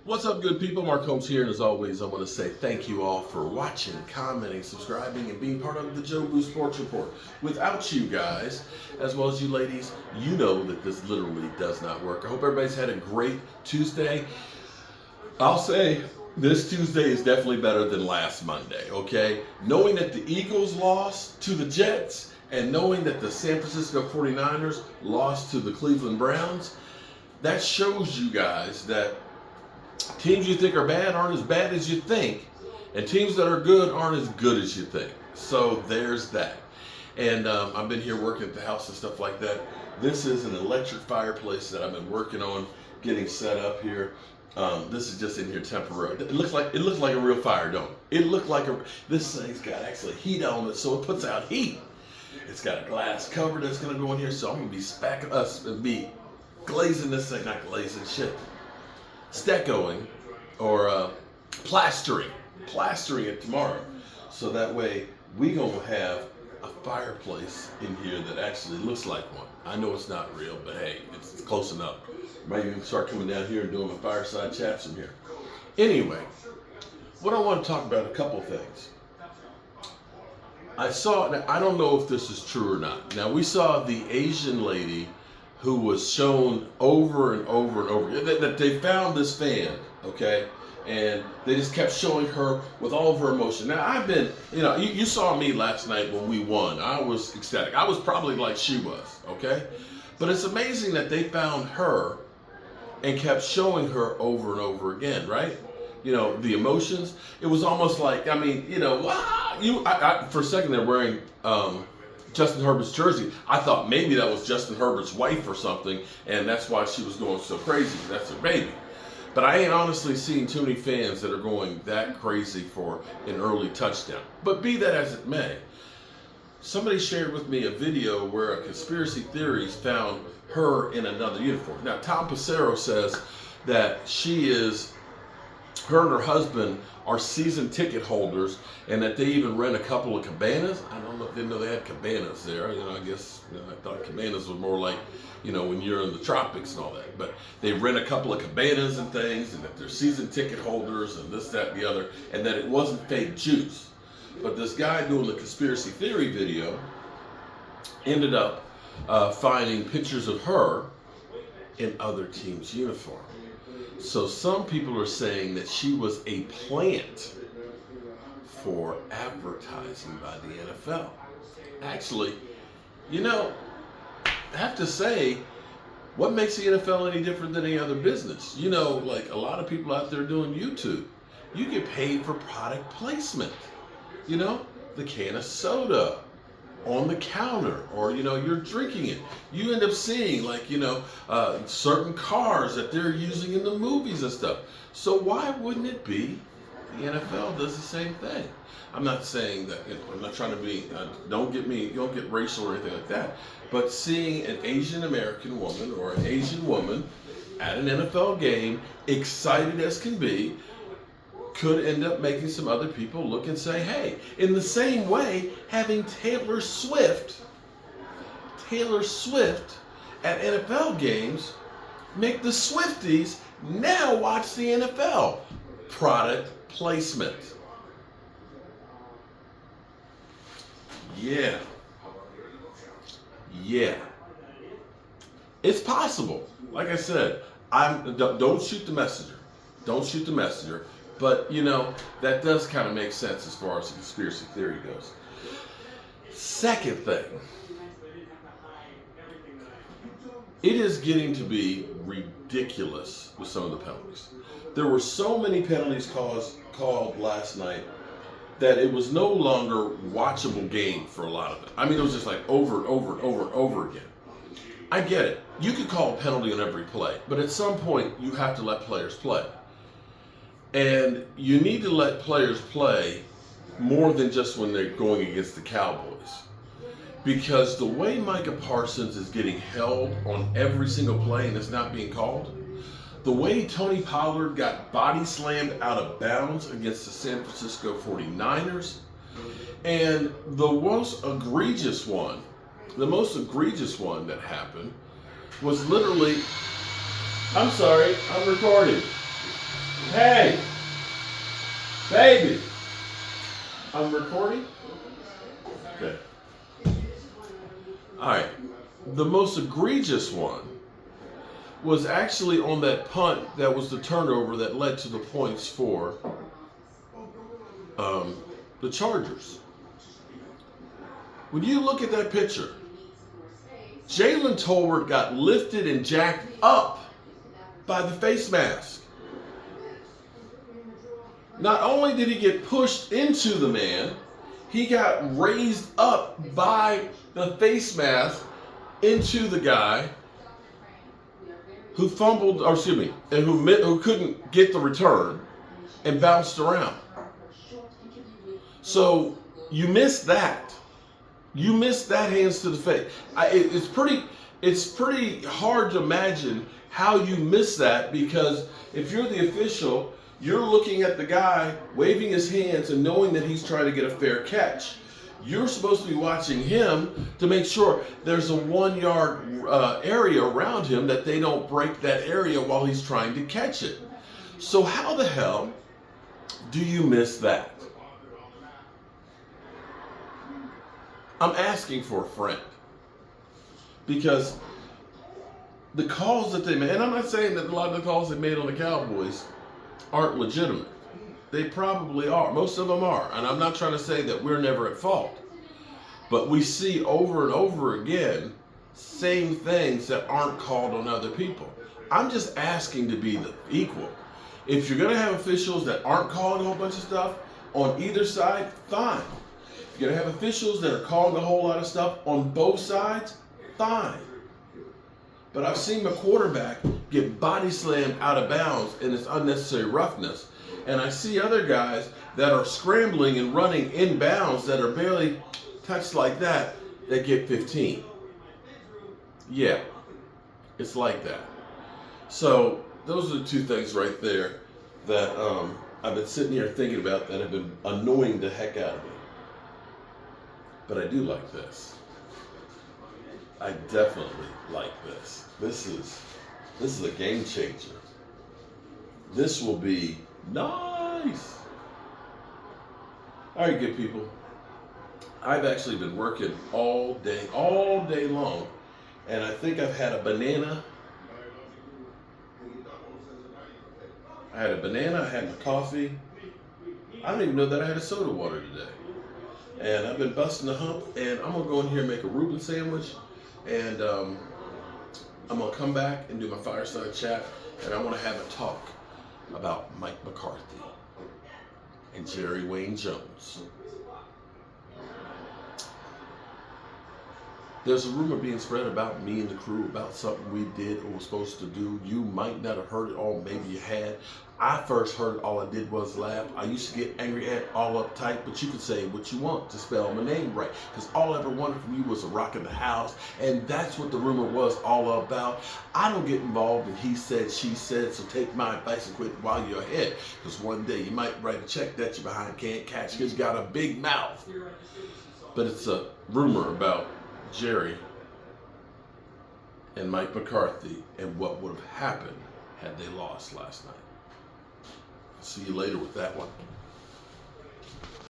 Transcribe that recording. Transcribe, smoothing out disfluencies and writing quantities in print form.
What's up, good people? Mark Holmes here, and as always, I want to say thank you all for watching, commenting, subscribing, and being part of the Joe Boo Sports Report. Without you guys, as well as you ladies, you know that this literally does not work. I hope everybody's had a great Tuesday. I'll say this Tuesday is definitely better than last Monday, okay? Knowing that the Eagles lost to the Jets and knowing that the San Francisco 49ers lost to the Cleveland Browns, that shows you guys that teams you think are bad aren't as bad as you think, and teams that are good aren't as good as you think. So there's that. And I've been here working at the house and stuff like that. This is an electric fireplace that I've been working on getting set up here. This is just in here temporary. It looks like a real fire, don't it? It looked like this thing's got actually heat on it, so it puts out heat. It's got a glass cover that's gonna go in here, so I'm gonna be glazing this thing, not glazing shit. Steccoing or plastering it tomorrow, so that way we gonna have a fireplace in here that actually looks like one. I know it's not real, but hey, it's close enough. Might even start coming down here and doing my fireside chats from here. Anyway, what I want to talk about, a couple things. Now, I don't know if this is true or not. Now, we saw the Asian lady who was shown over and over and over that they found this fan, okay, and they just kept showing her with all of her emotion. Now, I've been, you saw me last night when we won. I was ecstatic. I was probably like she was, okay, but it's amazing that they found her and kept showing her over and over again, right? The emotions. It was almost like, for a second they're wearing Justin Herbert's jersey. I thought maybe that was Justin Herbert's wife or something, and that's why she was going so crazy. That's her baby. But I ain't honestly seen too many fans that are going that crazy for an early touchdown. But be that as it may, somebody shared with me a video where a conspiracy theories found her in another uniform. Now, Tom Passero says that her and her husband are season ticket holders, and that they even rent a couple of cabanas. I didn't know they had cabanas there. I guess I thought cabanas were more like, when you're in the tropics and all that. But they rent a couple of cabanas and things, and that they're season ticket holders and this, that, and the other, and that it wasn't fake juice. But this guy doing the conspiracy theory video ended up finding pictures of her in other teams' uniform. So some people are saying that she was a plant for advertising by the NFL. Actually, I have to say, what makes the NFL any different than any other business? Like a lot of people out there doing YouTube, you get paid for product placement. The can of soda on the counter, or you're drinking it. You end up seeing certain cars that they're using in the movies and stuff. So why wouldn't it be the NFL does the same thing? I'm not saying that, I'm not trying to be, don't get racial or anything like that, but seeing an Asian American woman or an Asian woman at an NFL game, excited as can be, could end up making some other people look and say, hey, in the same way, having Taylor Swift at NFL games make the Swifties now watch the NFL. Product placement. Yeah. It's possible. Like I said, don't shoot the messenger. Don't shoot the messenger. But, that does kind of make sense as far as the conspiracy theory goes. Second thing, it is getting to be ridiculous with some of the penalties. There were so many penalties called last night that it was no longer watchable game for a lot of it. It was just like over and over and over and over again. I get it. You could call a penalty on every play, but at some point you have to let players play. And you need to let players play more than just when they're going against the Cowboys. Because the way Micah Parsons is getting held on every single play and it's not being called, the way Tony Pollard got body slammed out of bounds against the San Francisco 49ers, and the most egregious one that happened was literally, I'm sorry, I'm recording. Hey, baby. I'm recording? Okay. All right. The most egregious one was actually on that punt that was the turnover that led to the points for the Chargers. When you look at that picture, Jalen Tolbert got lifted and jacked up by the face mask. Not only did he get pushed into the man, he got raised up by the face mask into the guy who fumbled, or excuse me, and who couldn't get the return and bounced around. So you missed that. You missed that hands to the face. It's pretty hard to imagine how you miss that, because if you're the official, you're looking at the guy waving his hands and knowing that he's trying to get a fair catch. You're supposed to be watching him to make sure there's a 1 yard area around him, that they don't break that area while he's trying to catch it. So how the hell do you miss that? I'm asking for a friend, because the calls that they made, and I'm not saying that a lot of the calls they made on the Cowboys aren't legitimate. They probably are. Most of them are. And I'm not trying to say that we're never at fault. But we see over and over again same things that aren't called on other people. I'm just asking to be the equal. If you're going to have officials that aren't calling a whole bunch of stuff on either side, fine. If you're going to have officials that are calling a whole lot of stuff on both sides, fine. But I've seen my quarterback get body slammed out of bounds and it's unnecessary roughness. And I see other guys that are scrambling and running in bounds that are barely touched like that get 15. Yeah, it's like that. So those are the two things right there that I've been sitting here thinking about that have been annoying the heck out of me. But I do like this. I definitely like this. This is a game changer. This will be nice. All right, good people. I've actually been working all day long, and I think I've had a banana. I had my coffee. I don't even know that I had a soda water today. And I've been busting the hump, and I'm gonna go in here and make a Reuben sandwich, and I'm gonna come back and do my fireside chat, and I want to have a talk about Mike McCarthy and Jerry Wayne Jones. There's a rumor being spread about me and the crew about something we did or were supposed to do. You might not have heard it all, maybe you had. I first heard it, all I did was laugh. I used to get angry at all uptight, but you can say what you want to spell my name right, because all I ever wanted from you was a rock in the house, and that's what the rumor was all about. I don't get involved in he said, she said, so take my advice and quit while you're ahead, because one day you might write a check that you behind can't catch because you got a big mouth. But it's a rumor about Jerry and Mike McCarthy and what would have happened had they lost last night. See you later with that one.